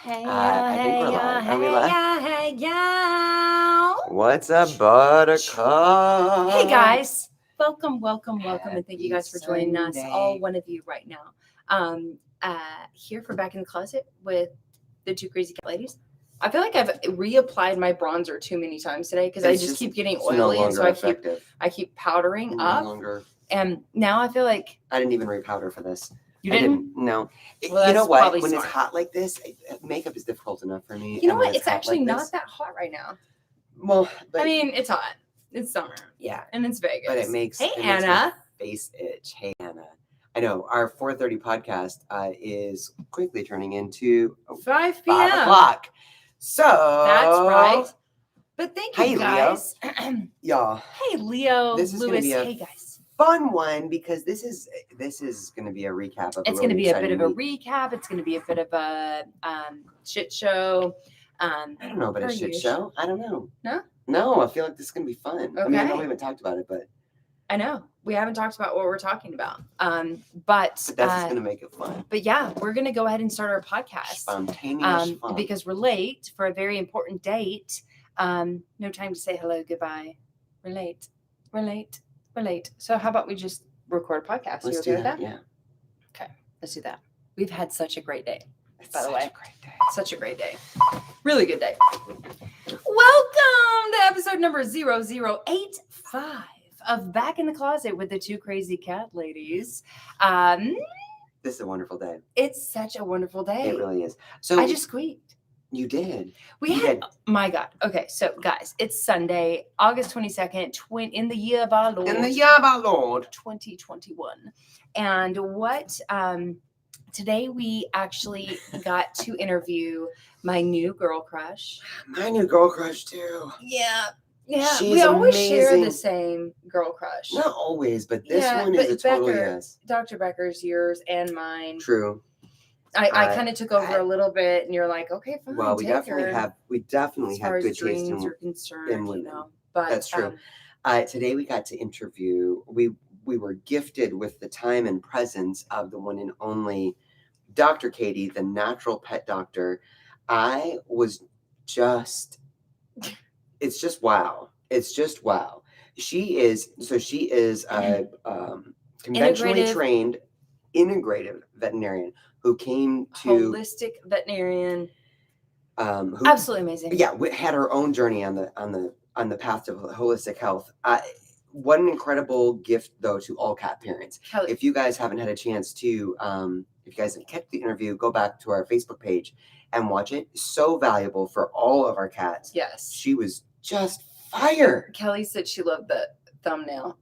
Hey, I think we're live. Are we live? hey, yeah. What's up, Buttercup? Hey, guys. Welcome, and thank you Happy guys for joining us, Sunday. all one of you right now. Here for Back in the Closet with the two crazy cat ladies. I feel like I've reapplied my bronzer too many times today because I just keep getting it's oily, no and longer so effective. I keep powdering No up, longer. and now I feel like I didn't even repowder for this. you I didn't. No. Well, you know that's what? probably When smart. it's hot like this, makeup is difficult enough for me. You know and when what? It's hot actually like not this, that hot right now. Well, but I mean, it's hot. It's summer. Yeah. And it's Vegas. But it makes Hey, it Anna. makes my face itch. Hey, Anna. I know our 4:30 podcast is quickly turning into 5 5 p.m. o'clock. So That's right. But thank you, Hey, guys. y'all. Hey, Leo. This is Lewis. gonna be a Hey, guys. fun one because this is going to be a recap of. It's going to be a bit of a recap. It's going to be a bit of a shit show. I don't know about a shit show. I don't know. No? No, I feel like this is going to be fun. Okay. I mean, I know we haven't talked about it, but I know we haven't talked about what we're talking about. But that's just going to make it fun. But yeah, we're going to go ahead and start our podcast. Spontaneous fun. Because we're late for a very important date. No time to say hello, goodbye. We're late. So how about we just record a podcast? Let's you do okay with that? Yeah. Okay, let's do that. We've had such a great day. By the way, such a great day. Really good day. Welcome to episode number 0085 of Back in the Closet with the two crazy cat ladies. This is a wonderful day. It's such a wonderful day. It really is. So I just squeaked. You did. My God. Okay, so guys, it's Sunday, August 22nd, in the year of our Lord. 2021. And what today we actually got to interview my new girl crush. My new girl crush too. Yeah. She's we always amazing. share the same girl crush. Not always, but this one is a total yes. Dr. Becker's, yours and mine. True. I kind of took over a little bit, and you're like, okay, fine. Well, we definitely have good taste in women. But that's true. Today we got to interview. We were gifted with the time and presence of the one and only Dr. Katie, the natural pet doctor. I was just. It's just wow. She is conventionally trained integrative veterinarian who came to holistic veterinarian. Who absolutely amazing. Yeah, we had her own journey on the path to holistic health. What an incredible gift though to all cat parents. Kelly. If you guys haven't had a chance to, if you guys didn't catch the interview, go back to our Facebook page and watch it. So valuable for all of our cats. Yes, she was just fire. Kelly said she loved the thumbnail.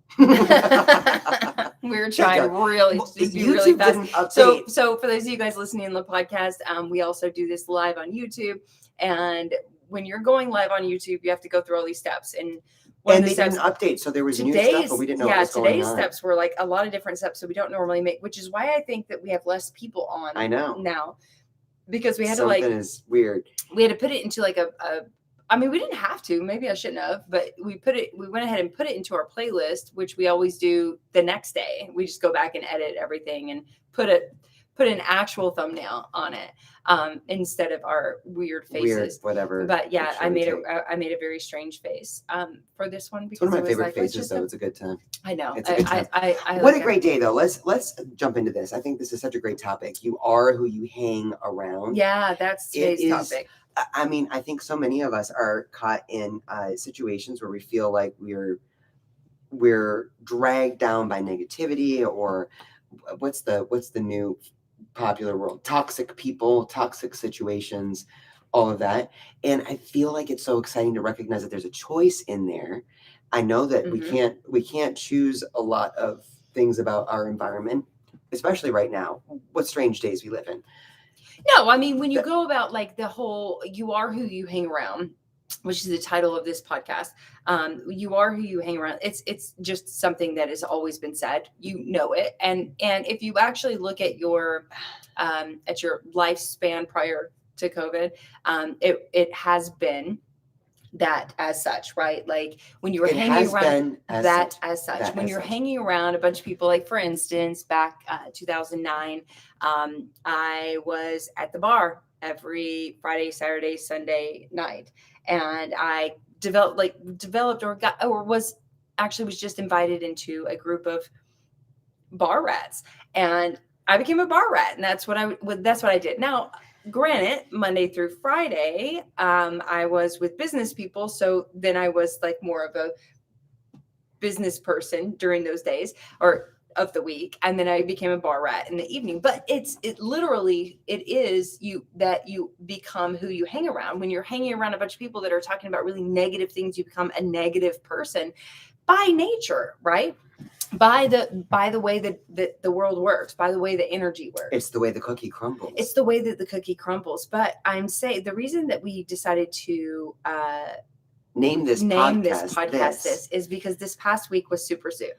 We were trying really to be really fast. So for those of you guys listening in the podcast, we also do this live on YouTube. And when you're going live on YouTube, you have to go through all these steps. And they didn't update, so there was new stuff, but we didn't know what was going on. Today's steps were like a lot of different steps, so we don't normally make, which is why I think that we have less people on. I know now, because we had something is weird. We had to put it into like I mean, we didn't have to. Maybe I shouldn't have, but we went ahead and put it into our playlist, which we always do the next day. We just go back and edit everything and put an actual thumbnail on it instead of our weird faces. Whatever. But yeah, I made a very strange face for this one because it's one of my favorite faces. Though it's a good time. I know. It's a good time. What a great day though. Let's jump into this. I think this is such a great topic. You are who you hang around. Yeah, that's today's topic. I mean, I think so many of us are caught in situations where we feel like we're dragged down by negativity, or what's the new popular word? Toxic people, toxic situations, all of that. And I feel like it's so exciting to recognize that there's a choice in there. I know that we can't choose a lot of things about our environment, especially right now. What strange days we live in. No, I mean, when you go about like the whole, you are who you hang around, which is the title of this podcast. You are who you hang around. It's just something that has always been said. You know it, and if you actually look at your lifespan prior to COVID, it has been that as such, right? Like when you were It hanging has around been as that such. as such, That when as you're such. hanging around a bunch of people, like for instance, back 2009, I was at the bar every Friday, Saturday, Sunday night, and I developed or was actually was just invited into a group of bar rats, and I became a bar rat, and that's what I did. Now, granted, Monday through Friday, I was with business people, so then I was like more of a business person during those days or of the week, and then I became a bar rat in the evening. But it is you that you become who you hang around. When you're hanging around a bunch of people that are talking about really negative things, you become a negative person by nature, right? By the way that the world works, by the way the energy works. It's the way the cookie crumbles. It's the way that the cookie crumbles. But I'm saying the reason that we decided to name this podcast this is because this past week was Super Zoo.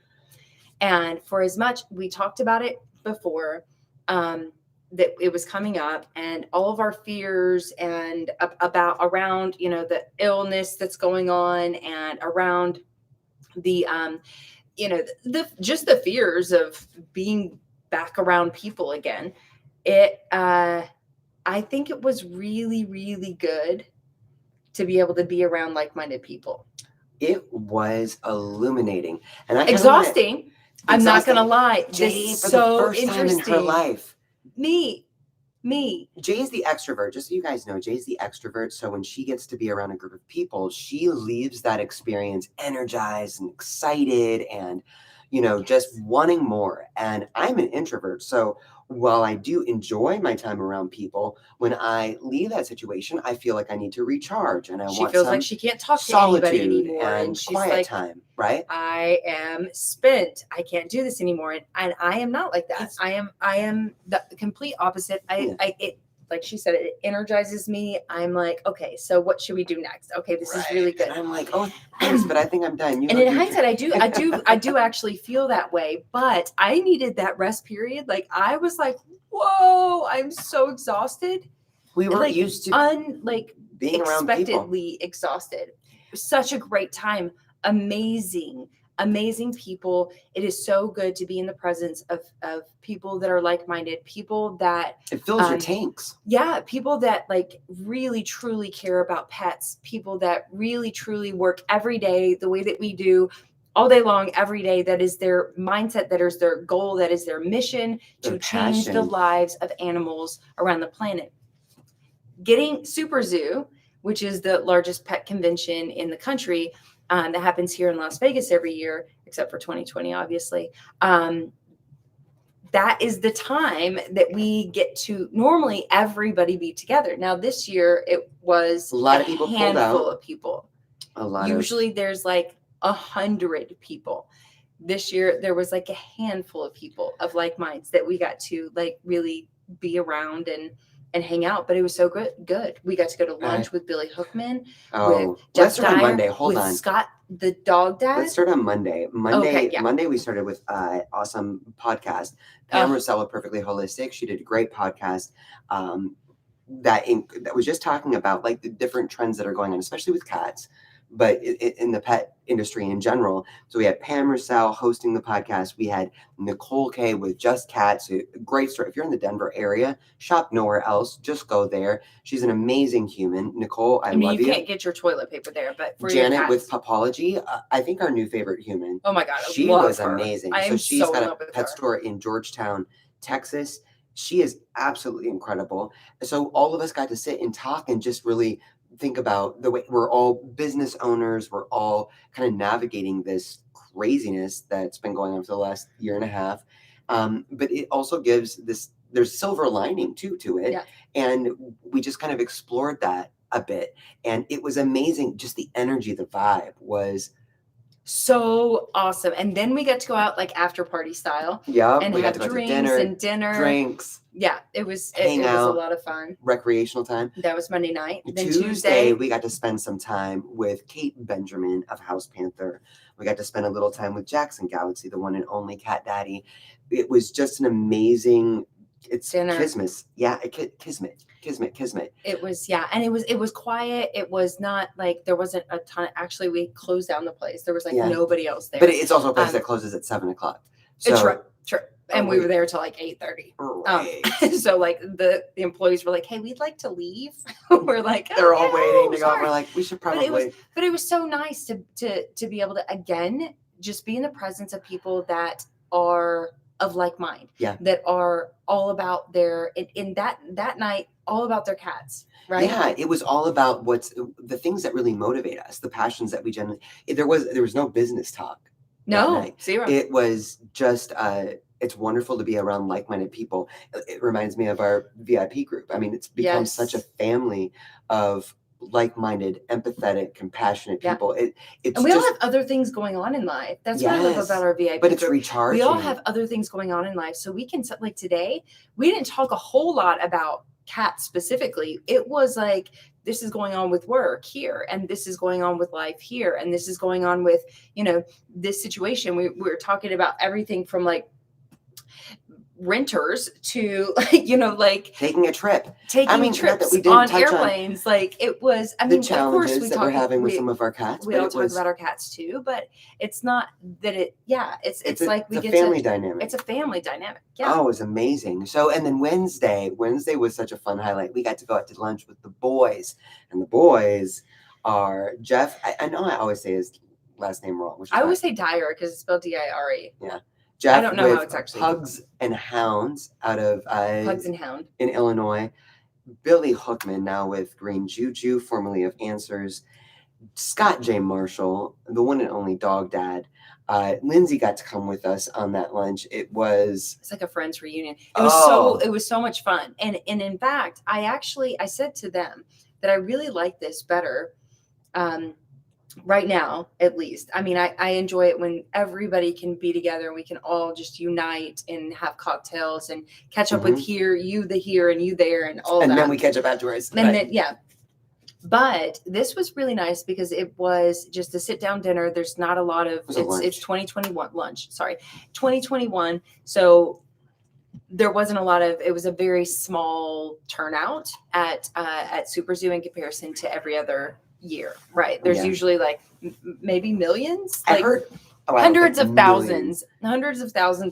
And for as much we talked about it before, that it was coming up, and all of our fears and about around, the illness that's going on, and around the just the fears of being back around people again. I think it was really, really good to be able to be around like-minded people. It was illuminating, and Exhausting. I'm not gonna lie. Jay, This for so the first time in her life. Me. Jay's the extrovert. Just so you guys know, Jay's the extrovert. So when she gets to be around a group of people, she leaves that experience energized and excited and, just wanting more. And I'm an introvert. So while I do enjoy my time around people, when I leave that situation, I feel like I need to recharge and She feels like she can't talk to anybody anymore, and she's quiet like, time, right? I am spent. I can't do this anymore, and I am not like that. I am the complete opposite. It, like she said, it energizes me. I'm like, okay, so what should we do next? Okay, this is really good. And I'm like, oh, thanks, but I think I'm done. And in hindsight, I do actually feel that way. But I needed that rest period. Like I was like, whoa, I'm so exhausted. We were used to being around people. Unexpectedly exhausted. Such a great time. Amazing people. It is so good to be in the presence of people that are like-minded, people that it fills your tanks. Yeah, people that like really truly care about pets, people that really truly work every day the way that we do, all day long, every day. That is their mindset, that is their goal, that is their mission, to change the lives of animals around the planet. Getting Super Zoo, which is the largest pet convention in the country, that happens here in Las Vegas every year, except for 2020, obviously. That is the time that we get to normally everybody be together. Now, this year it was a lot of people pulled out. Of people. Usually there's like 100 people. This year there was like a handful of people of like minds that we got to like really be around and hang out. But it was so good. We got to go to lunch with Billy Hookman. Oh, with Jeff let's start on Monday. Hold with on. Scott, the dog dad. Let's start on Monday. Monday we started with awesome podcast. Pam Rosello, Perfectly Holistic. She did a great podcast that was just talking about like the different trends that are going on, especially with cats, but in the pet industry in general. So we had Pam Rousseau hosting the podcast. We had Nicole K with Just Cats. A great story. If you're in the Denver area, shop nowhere else. Just go there. She's an amazing human. Nicole, I love you. You can't get your toilet paper there, but for Janet with Popology, I think our new favorite human. Oh my God. She was amazing. So she's got a pet store in Georgetown, Texas. She is absolutely incredible. So all of us got to sit and talk and just really think about the way we're all business owners. We're all kind of navigating this craziness that's been going on for the last year and a half. But it also gives there's silver lining too to it. Yeah. And we just kind of explored that a bit. And it was amazing. Just the energy, the vibe was so awesome. And then we got to go out like after party style. Yeah. And we have got to drinks and dinner. Drinks. Yeah, it was a lot of fun. Recreational time. That was Monday night. Then Tuesday, we got to spend some time with Kate Benjamin of House Panther. We got to spend a little time with Jackson Galaxy, the one and only cat daddy. It was just an amazing it's dinner. Kismet. Yeah, Kismet. It was, yeah, and it was quiet. It was not like there wasn't a ton. Actually, we closed down the place. There was like Yeah. nobody else there. But it's also a place that closes at 7:00. So true. And we were there till like 8:30. Right. So like the employees were like, "Hey, we'd like to leave." We're like, "Oh, they're all no, waiting to go. sorry." We're like, we should probably. But it was so nice to be able to again just be in the presence of people that are of like mind. Yeah. That are all about their in that night all about their cats. Right. Yeah, it was all about what's the things that really motivate us, the passions that we generally. There was no business talk. No, zero. It was just it's wonderful to be around like-minded people. It reminds me of our VIP group. I mean, it's become such a family of like-minded, empathetic, compassionate people. It's and we all have other things going on in life. That's what I love about our VIP but it's group. recharging. We all have other things going on in life, so we can, like today, we didn't talk a whole lot about cats specifically. It was like, this is going on with work here, and this is going on with life here, and this is going on with, this situation. We were talking about everything from like renters to like taking a trip, trips on airplanes. Like it was, the challenges of course we're having with some of our cats. We all talk about our cats too, but it's not that it's like we get a family dynamic. It's a family dynamic. Yeah. Oh, it was amazing. So, and then Wednesday was such a fun highlight. We got to go out to lunch with the boys, and the boys are Jeff. I know I always say his last name wrong. I always say Dyer because it's spelled Dire. Yeah. Jeff, I don't know how it's actually. Pugs and Hounds out of Pugs and Hound in Illinois. Billy Hookman, now with Green Juju, formerly of Answers. Scott J. Marshall, the one and only dog dad. Lindsay got to come with us on that lunch. It's like a friends reunion. It was so much fun. And in fact, I said to them that I really like this better. Right now, at least. I mean, I enjoy it when everybody can be together and we can all just unite and have cocktails and catch up with here and you there and all that. And then we catch up afterwards. And then, yeah. But this was really nice because it was just a sit down dinner. There's not a lot of, it's 2021 lunch. Sorry, 2021. So there wasn't a lot of, it was a very small turnout at Super Zoo in comparison to every other year, right? There's usually like maybe millions, like hundreds of thousands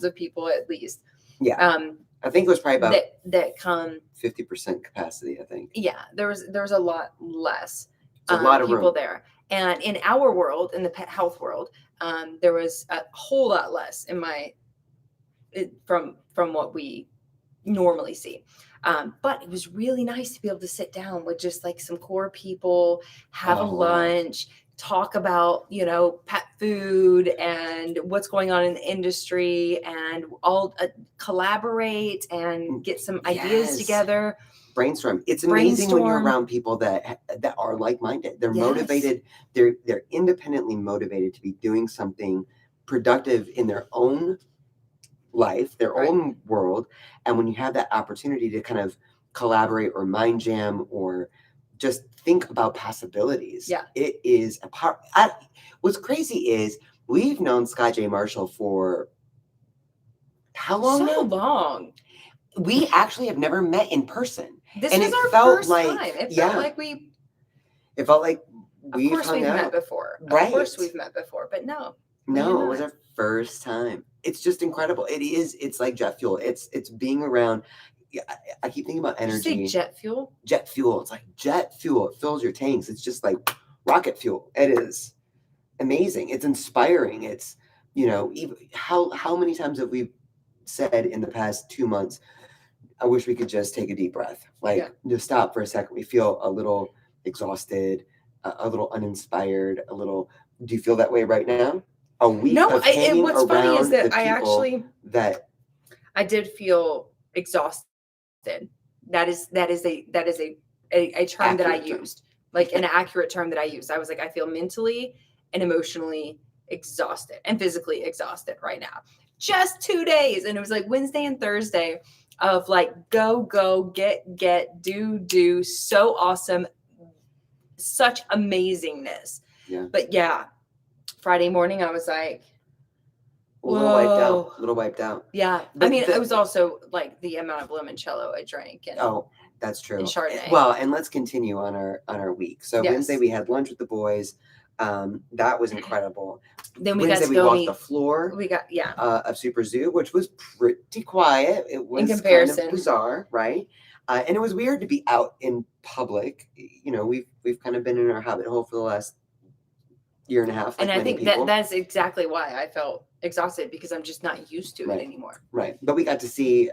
of people at least. Yeah. I think it was probably about that come 50% capacity. I think. Yeah, there was a lot less. A lot of people room. there, and in our world, in the pet health world, there was a whole lot less from what we normally see. But it was really nice to be able to sit down with just like some core people, have a lunch, talk about, pet food and what's going on in the industry, and all collaborate and get some ideas together. Brainstorm. It's amazing when you're around people that are like-minded. They're motivated. They're independently motivated to be doing something productive in their own life, their own world. And when you have that opportunity to kind of collaborate or mind jam or just think about possibilities, it is a part. What's crazy is we've known Scott J. Marshall for how long? So long. We actually have never met in person. This was our first time. It felt like we. It felt like we've met before. Right. Of course we've met before, but no. No, it was our first time. It's just incredible. It is. It's like jet fuel. It's being around. I keep thinking about energy. Did you say jet fuel? Jet fuel. It's like jet fuel. It fills your tanks. It's just like rocket fuel. It is amazing. It's inspiring. It's, even how many times have we said in the past 2 months, I wish we could just take a deep breath. Just stop for a second. We feel a little exhausted, a little uninspired, do you feel that way right now? A week of hanging what's funny is that I did feel exhausted. That is a term that I used, like an accurate term that I used. I was like, I feel mentally and emotionally exhausted and physically exhausted right now. Just 2 days. And it was like Wednesday and Thursday of like, go, get, do, so awesome. Such amazingness. Yeah. But yeah, Friday morning, I was like, A little wiped Whoa. out. A little wiped out. Yeah. I But mean, the- it was also like the amount of limoncello I drank and Oh, that's true. Chardonnay. Well, and let's continue on our week. So Yes. Wednesday we had lunch with the boys. That was incredible. then we Wednesday got to we go walked meet. the floor We got of Super Zoo, which was pretty quiet. It was kind comparison. of bizarre, right? And it was weird to be out in public. You know, we've kind of been in our habit hole for the last year and a half. Like and I many think people. that's exactly why I felt exhausted because I'm just not used to Right. it anymore. Right. But we got to see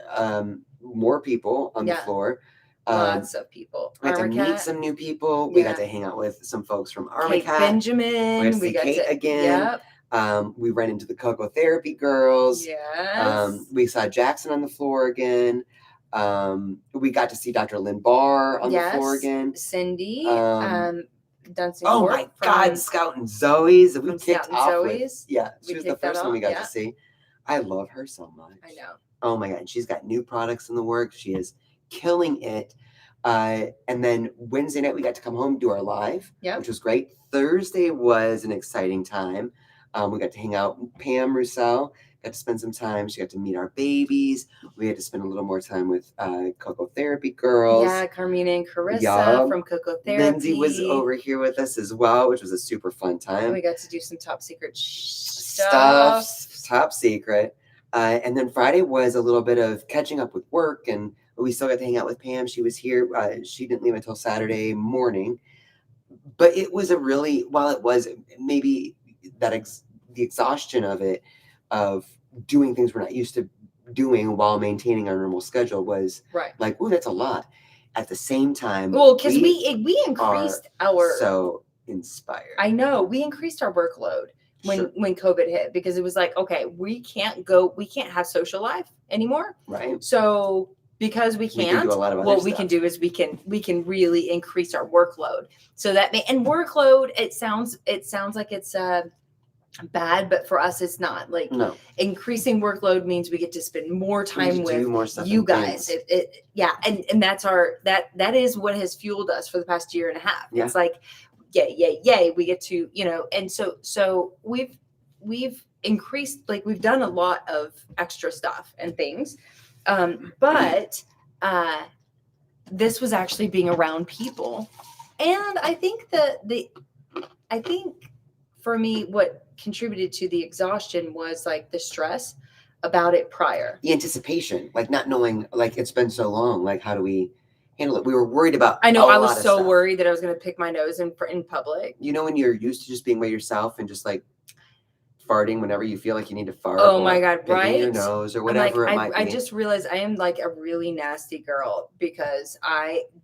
more people on the Yeah. floor. Lots of people. We got to meet Armacat, some new people. We got Yeah. to hang out with some folks from Kate Armacat. Benjamin. We got to see Kate again. Yep. We ran into the Cocoa Therapy girls. Yes. We saw Jackson on the floor again. We got to see Dr. Lynn Barr on the floor Yes. again. Cindy. Dunstan Oh Court my from- God, Scout and Zoe's. We from kicked Scout and off Zoe's. with. Yeah, she We was the kicked that first one we off, got yeah. to see. I love her so much. I know. Oh my God. And she's got new products in the works. She is killing it. And then Wednesday night, we got to come home, do our live, Yep. which was great. Thursday was an exciting time. We got to hang out with Pam Roussel, got to spend some time. She got to meet our babies. We had to spend a little more time with Cocoa Therapy girls. Yeah, Carmina and Carissa Yup. from Cocoa Therapy. Lindsay was over here with us as well, which was a super fun time. We got to do some top secret Stuff, stuff. top secret. And then Friday was a little bit of catching up with work, and we still got to hang out with Pam. She was here. She didn't leave until Saturday morning. But it was a really, while it was maybe that the exhaustion of it, of doing things we're not used to doing while maintaining our normal schedule was Right. like, oh, that's a lot. At the same time, Well, because we increased our. so inspired. I know we increased our workload when Sure. when COVID hit because it was like, okay, we can't have social life anymore. Right. So because we We can can't, do a lot of other what we stuff. can do is we can really increase our workload. So that and workload, it sounds like it's bad, but for us it's not. Like No. increasing workload means we get to spend more We time do with more stuff you and guys. things. Yeah, and that's that is what has fueled us for the past year and a half. Yeah. It's like yay, we get to, and so we've increased, like we've done a lot of extra stuff and things. But this was actually being around people. And I think I think for me, what contributed to the exhaustion was like the stress about it prior. The anticipation, like not knowing, like it's been so long, like how do we handle it? We were worried about. I know a I lot was of so stuff. worried that I was going to pick my nose in public. You know, when you're used to just being by yourself and just like farting whenever you feel like you need to fart. Oh or my God, picking right? your nose or I'm whatever like, it might be. I just realized I am like a really nasty girl because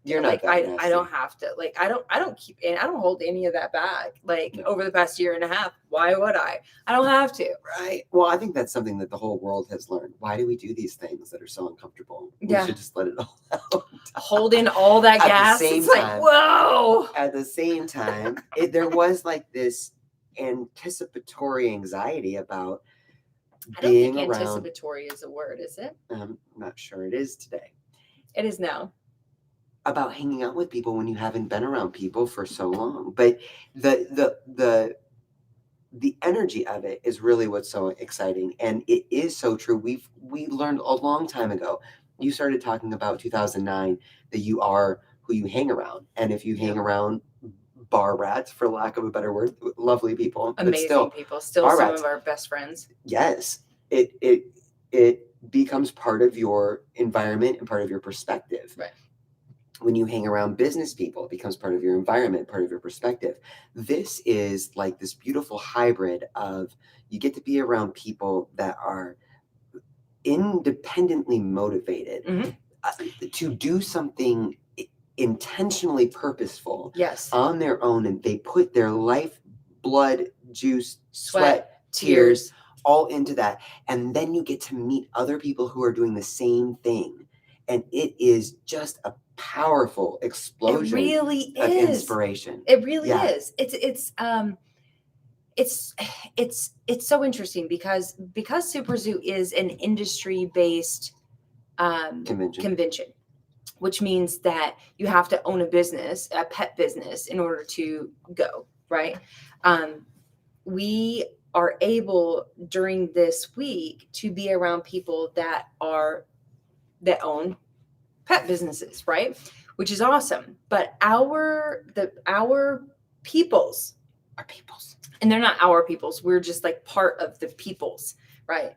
You're not like that I nasty. don't have to, like I don't keep, and I don't hold any of that back. Like No. over the past year and a half, why would I? I don't have to. Right. Well, I think that's something that the whole world has learned. Why do we do these things that are so uncomfortable? Yeah. We should just let it all out. Hold in all that At the gas. same It's like, time- whoa. At the same time, there was like this anticipatory anxiety about I don't being think around. anticipatory is a word, is it? I'm not sure it is today. It is now. About hanging out with people when you haven't been around people for so long. But the energy of it is really what's so exciting, and it is so true. We learned a long time ago. You started talking about 2009 that you are who you hang around, and if you hang around bar rats, for lack of a better word, lovely people, but Amazing still, people. Still bar some rats. of our best friends. yes, it becomes part of your environment and part of your perspective. Right. When you hang around business people, it becomes part of your environment, part of your perspective. This is like this beautiful hybrid of you get to be around people that are independently motivated Mhm. to do something intentionally purposeful Yes. on their own, and they put their life, blood, juice, Sweat, tears tears. all into that. And then you get to meet other people who are doing the same thing. And it is just a powerful It explosion really of is. inspiration. It really Yeah. is. It's so interesting because Super Zoo is an industry based convention, which means that you have to own a pet business in order to go, right? We are able during this week to be around people that own pet businesses, right? Which is awesome. But our peoples, Our peoples. and they're not our peoples. We're just like part of the peoples, right?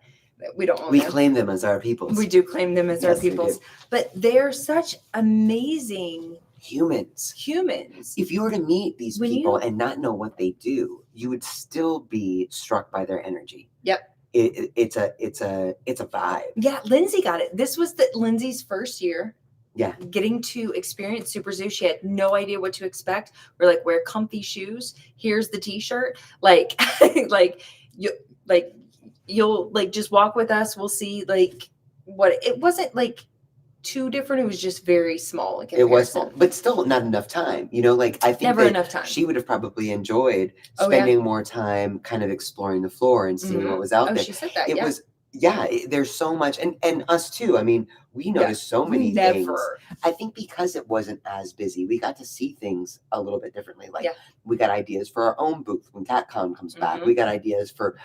We don't own We them. claim them as our peoples. We do claim them as our Yes, we peoples, do. but they're such amazing Humans. humans. If you were to meet these When people you- and not know what they do, you would still be struck by their energy. Yep. It's a vibe. Yeah, Lindsay got it. This was Lindsay's first year. Yeah. Getting to experience Super Zoo. She had no idea what to expect. We're like, wear comfy shoes. Here's the t-shirt. Like, you'll like just walk with us. We'll see like what it wasn't like too different. It was just very small. In It was comparison. small, but still not enough time. You know, like I think Never that enough time. she would have probably enjoyed Oh, yeah. spending more time kind of exploring the floor and seeing what was out Oh, there. she said that. It Yeah. was, there's so much, and us too. I mean, we noticed so many things. Never. I think because it wasn't as busy, we got to see things a little bit differently. Like Yeah. we got ideas for our own booth when CatCon comes back. Mhm. We got ideas for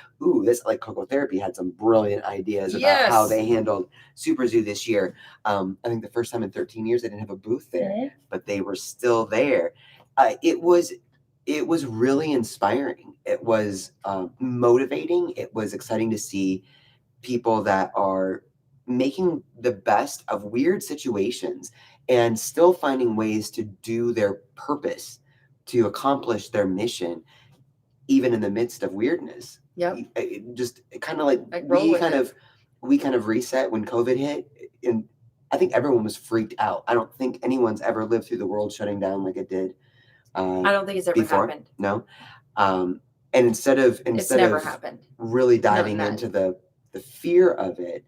this like Coco Therapy had some brilliant ideas about how Yes. they handled Super Zoo this year. I think the first time in 13 years they didn't have a booth there, Mhm. but they were still there. It was really inspiring. It was motivating. It was exciting to see people that are making the best of weird situations and still finding ways to do their purpose, to accomplish their mission, even in the midst of weirdness. Yep. Just kind of like roll we with kind it. of reset when COVID hit, and I think everyone was freaked out. I don't think anyone's ever lived through the world shutting down like it did. I don't think it's ever before. happened. No, and instead of It's never happened. really Not diving that. into the fear of it,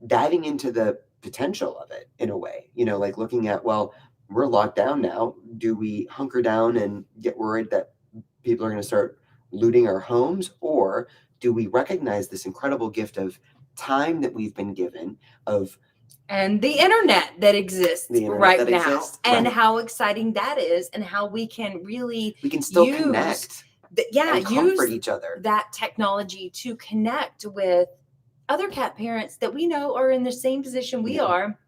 diving into the potential of it in a way, like looking at, well, we're locked down now. Do we hunker down and get worried that people are going to start looting our homes? Or do we recognize this incredible gift of time that we've been given, of And the internet that exists The internet right that now, exists, and right. how exciting that is, and how we can really, we can still use connect and use comfort each other? that technology to connect with other cat parents that we know are in the same position we Yeah. are.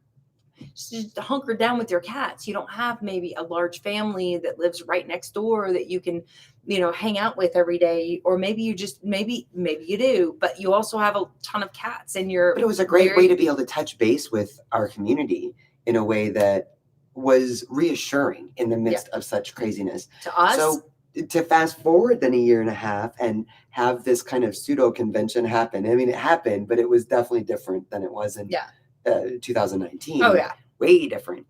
Just hunker down with your cats. You don't have maybe a large family that lives right next door that you can, hang out with every day, or maybe you just maybe you do, but you also have a ton of cats and you're. But it was a great way to be able to touch base with our community in a way that was reassuring in the midst of such craziness. To us. So to fast forward then a year and a half and have this kind of pseudo convention happen. I mean, it happened, but it was definitely different than it was in 2019. Oh yeah. Way different.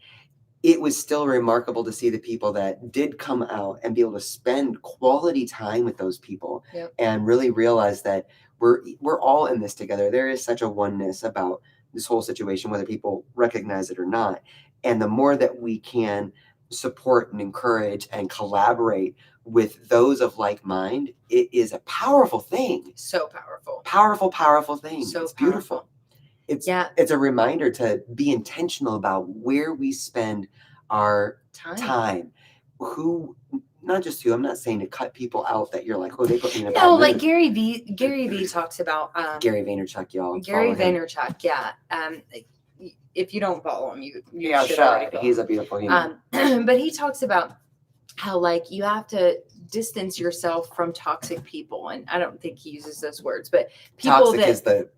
It was still remarkable to see the people that did come out and be able to spend quality time with those people. Yep. And really realize that we're all in this together. There is such a oneness about this whole situation, whether people recognize it or not. And the more that we can support and encourage and collaborate with those of like mind, it is a powerful thing. So powerful. Powerful thing. So it's beautiful. powerful. It's a reminder to be intentional about where we spend our time. Not just who. I'm not saying to cut people out that you're like, oh, they put me in a bad mood. Like Gary V talks about Gary Vaynerchuk, y'all. Gary Follow him. Vaynerchuk, yeah. If you don't follow him, you should shut already up. follow He's him. a beautiful human. But he talks about how like you have to distance yourself from toxic people, and I don't think he uses those words, but people Toxic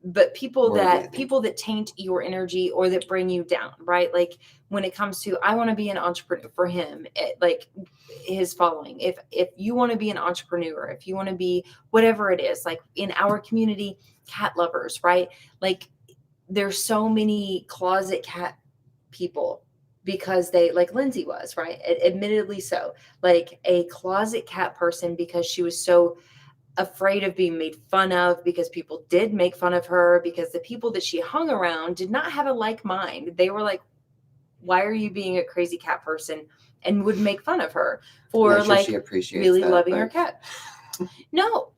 but people word, I think. that taint your energy or that bring you down, right? Like when it comes to, I want to be an entrepreneur for him, like his following. If you want to be an entrepreneur, if you want to be whatever it is, like in our community, cat lovers, right? Like there's so many closet cat people because they, like Lindsay was, right? Admittedly so, like a closet cat person because she was so afraid of being made fun of, because people did make fun of her, because the people that she hung around did not have a like mind. They were like, why are you being a crazy cat person? And would make fun of her for like she appreciates really that, loving but- her cat. No,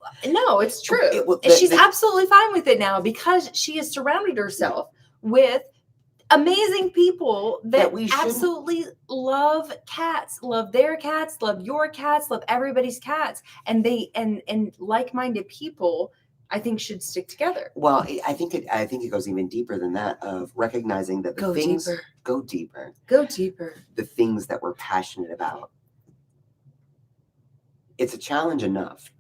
it's true. Well, And she's absolutely fine with it now because she has surrounded herself with amazing people that we shouldn't- absolutely love cats, love their cats, love your cats, love everybody's cats, and they and like-minded people, I think, should stick together. Well, I think it goes even deeper than that, of recognizing that the Go things deeper. go deeper. Go deeper. The things that we're passionate about. It's a challenge enough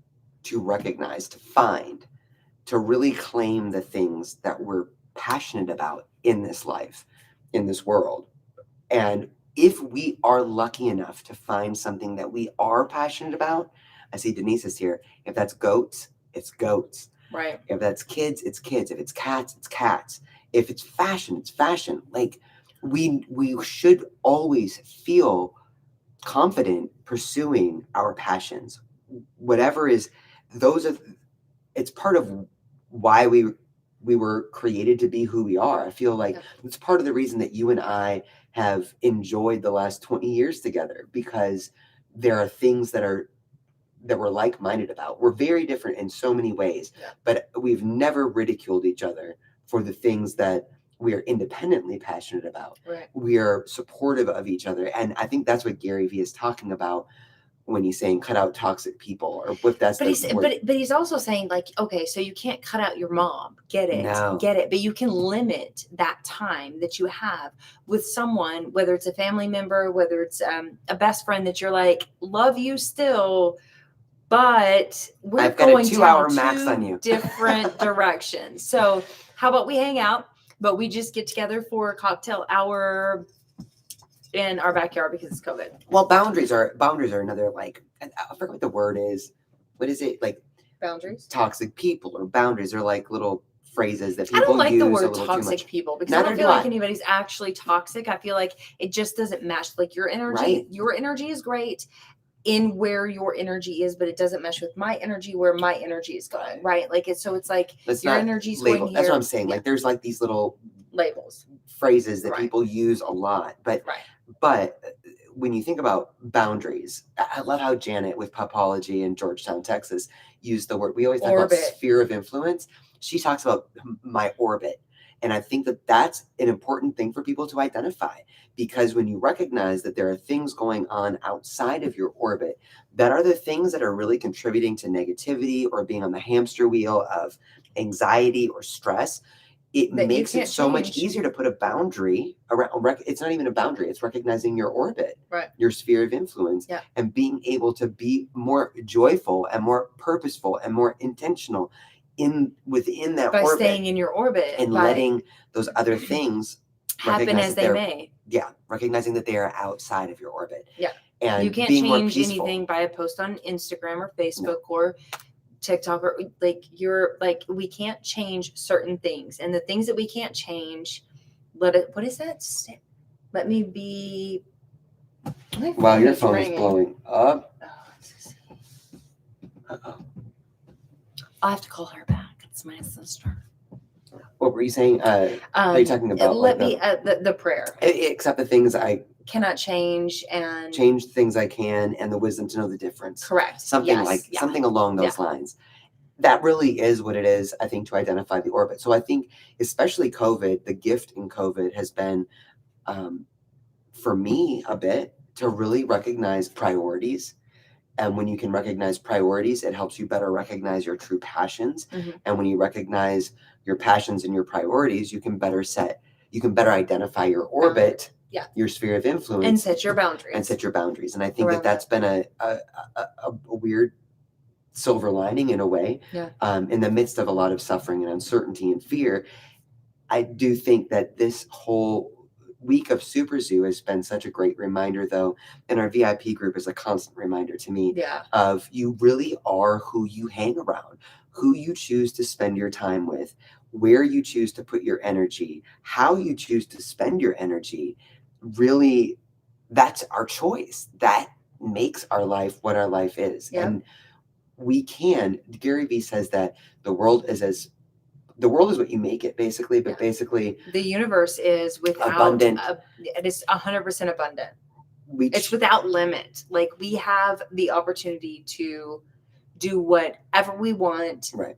to recognize, to find, to really claim the things that we're passionate about in this life, in this world. And if we are lucky enough to find something that we are passionate about, I see Denise is here. If that's goats, it's goats. Right. If that's kids, it's kids. If it's cats, it's cats. If it's fashion, it's fashion. Like we should always feel confident pursuing our passions. Whatever is, those are, it's part of why we were created to be who we are. I feel like it's part of the reason that you and I have enjoyed the last 20 years together, because there are things that we're like-minded about. We're very different in so many ways, but we've never ridiculed each other for the things that we are independently passionate about. Right. We are supportive of each other. And I think that's what Gary Vee is talking about when he's saying cut out toxic people, or if that's but he's also saying, like, okay, so you can't cut out your mom. Get it. But you can limit that time that you have with someone, whether it's a family member, whether it's a best friend that you're like, love you still, but we're going a 2 down hour max on you. different directions. So how about we hang out, but we just get together for a cocktail hour in our backyard because it's COVID. Well, boundaries are another, like, I forget what the word is. What is it? Like boundaries? Toxic people or boundaries are like little phrases that people I don't like use the a word little toxic people, because I don't feel like anybody's actually toxic. I feel like it just doesn't match. Like your energy, Right. Your energy is great in where your energy is, but it doesn't mesh with my energy where my energy is going. Right. Like it's like your energy's going here. That's what I'm saying. Like there's like these little labels, phrases that people use a lot, but when you think about boundaries, I love how Janet with Popology in Georgetown, Texas, used the word. We always talk about sphere of influence. She talks about my orbit. And I think that that's an important thing for people to identify, because when you recognize that there are things going on outside of your orbit that are the things that are really contributing to negativity or being on the hamster wheel of anxiety or stress, it makes it so much easier to put a boundary around. It's not even a boundary. It's recognizing your orbit, your sphere of influence, and being able to be more joyful and more purposeful and more intentional within that by orbit, staying in your orbit and letting those other things happen as they may. Yeah, recognizing that they are outside of your orbit. Yeah, and you can't change anything by a post on Instagram or Facebook or TikTok, or we can't change certain things, and the things that we can't change, what is that? Let me be. Wow, your phone is blowing up. I'll have to call her back. It's my sister. What were you saying? Are you talking about the prayer? Accept the things I cannot change, and change things I can, and the wisdom to know the difference. Correct. Something something along those lines. That really is what it is, I think, to identify the orbit. So I think, especially COVID, the gift in COVID has been, for me, a bit to really recognize priorities. And when you can recognize priorities, it helps you better recognize your true passions. Mm-hmm. And when you recognize your passions and your priorities, you can better identify your orbit, your sphere of influence, and set your boundaries. And I think that's been a weird silver lining in a way. In the midst of a lot of suffering and uncertainty and fear. I do think that this whole week of Super Zoo has been such a great reminder, though, and our VIP group is a constant reminder to me of you really are who you hang around, who you choose to spend your time with, where you choose to put your energy, how you choose to spend your energy. Really, that's our choice. That makes our life what our life is. And Gary Vee says that the world is what you make it, basically, but basically the universe is abundant. It is 100% abundant. It's without limit. Like we have the opportunity to do whatever we want. Right.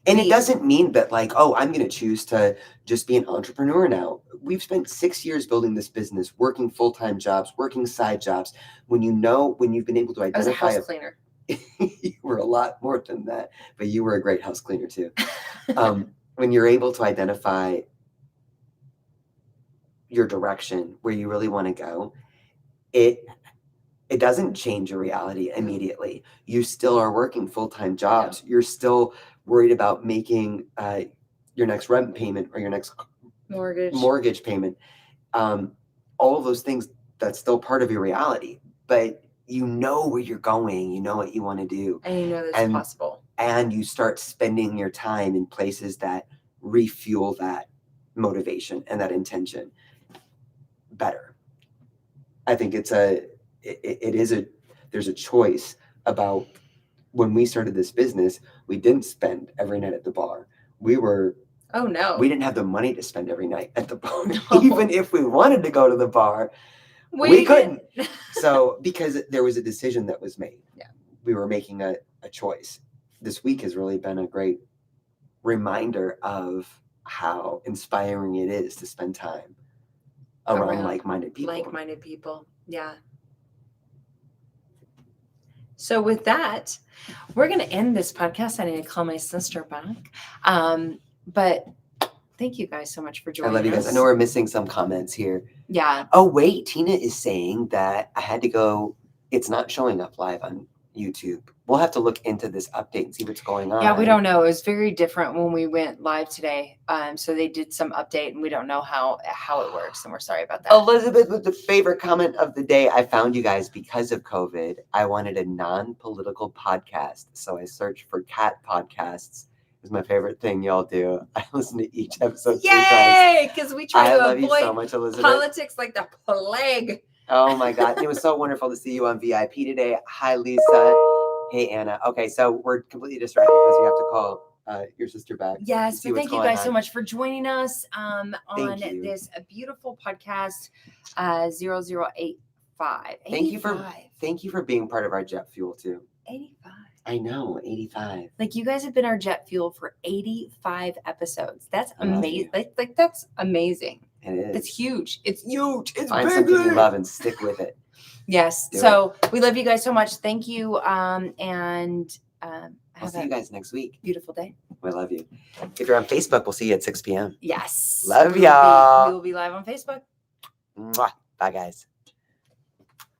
And it doesn't mean that like, oh, I'm going to choose to just be an entrepreneur now. We've spent 6 years building this business, working full-time jobs, working side jobs. When you've been able to I was a identify house cleaner. you were a lot more than that, but you were a great house cleaner too. When you're able to identify your direction, where you really want to go, it doesn't change your reality immediately. You still are working full-time jobs. You're still worried about making your next rent payment or your next mortgage payment. All of those things, that's still part of your reality, but you know where you're going, you know what you want to do. And you know that's possible. And you start spending your time in places that refuel that motivation and that intention better. I think there's a choice about when we started this business. We didn't spend every night at the bar. We didn't have the money to spend every night at the bar. No. Even if we wanted to go to the bar, we couldn't. So because there was a decision that was made. Yeah. We were making a choice. This week has really been a great reminder of how inspiring it is to spend time around like-minded people. Yeah. So with that, we're going to end this podcast. I need to call my sister back. But thank you guys so much for joining us. I love you guys. I know we're missing some comments here. Yeah. Oh, wait. Tina is saying that I had to go. It's not showing up live on YouTube. We'll have to look into this update and see what's going on. Yeah, we don't know. It was very different when we went live today. So they did some update and we don't know how it works. And we're sorry about that. Elizabeth with the favorite comment of the day. I found you guys because of COVID. I wanted a non-political podcast. So I searched for cat podcasts. It's my favorite thing y'all do. I listen to each episode. Yay! Because we try to avoid you so much, Elizabeth. Politics like the plague. Oh my God. It was so wonderful to see you on VIP today. Hi, Lisa. Hey, Anna. Okay, so we're completely distracted because you have to call your sister back. Yes, but thank you guys so much for joining us on this beautiful podcast 0085. Thank you for being part of our jet fuel too. 85. I know, 85. Like you guys have been our jet fuel for 85 episodes. That's amazing. Like that's amazing. It is. It's huge. It's huge. It's Find something you love and stick with it. Yes. We love you guys so much. Thank you. And I'll see you guys next week. Beautiful day. We love you. If you're on Facebook, we'll see you at 6 p.m. Yes. Love y'all. We will be live on Facebook. Mwah. Bye, guys.